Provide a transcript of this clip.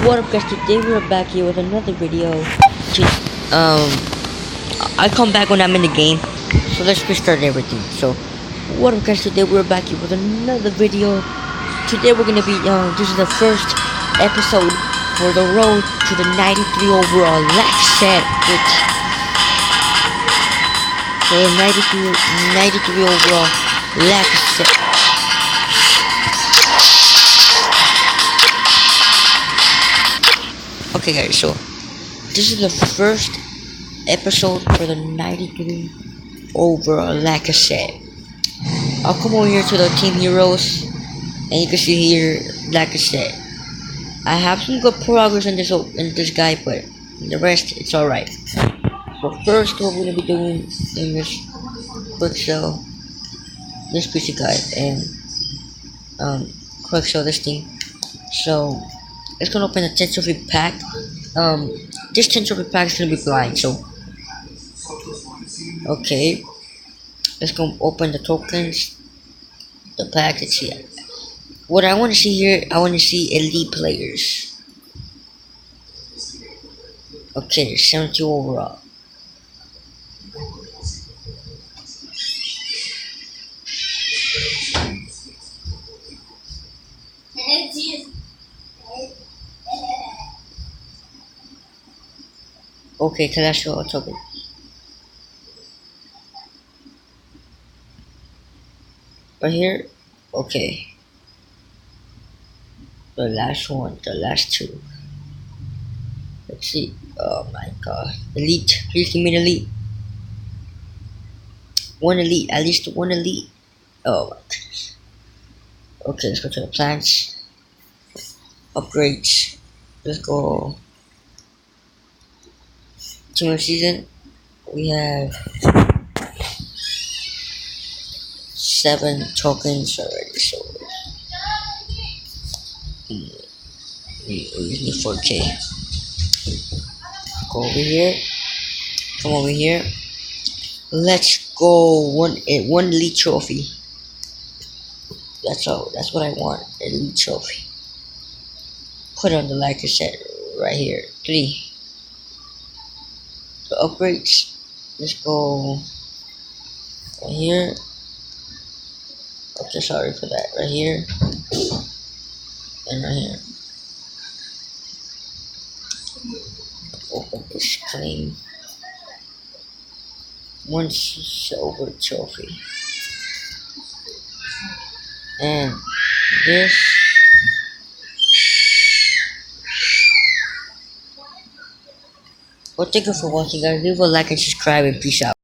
What up guys, today we're back here with another video. I come back when I'm in the game. So let's restart everything. So what up guys, today we're back here with another video. Today we're gonna be this is the first episode for the road to the 93 overall lack set, which for the 93 overall lack set. Okay guys, so this is the first episode for the 93 overall like I said. I'll come over here to the team heroes and you can see here, like I said, I have some good progress in this guy, but the rest it's alright. So first what we're gonna be doing in this quick sell this PC guide and quick sell this thing. So it's gonna open a 10 trophy pack. This 10 trophy pack is gonna be blind, so okay, let's go open the tokens, the package here. What I want to see here, I want to see elite players. Okay, 72 overall. Okay, Clash Royale token. Right here, okay. The last one, the last two. Let's see. Oh my god. Elite. Please give me an elite. One elite. At least one elite. Oh my goodness. Okay, let's go to the plans. Upgrades. Let's go. Team of season. We have 7 tokens already, so we need 4K. Go over here. Come over here. Let's go one elite trophy. That's all. That's what I want. Elite trophy. Put on the like I said right here. 3. The upgrades. Let's go right here. Okay, sorry for that. Right here and right here. Open this claim. 1 silver trophy. And this. Well, thank you for watching guys. Leave a like and subscribe and peace out.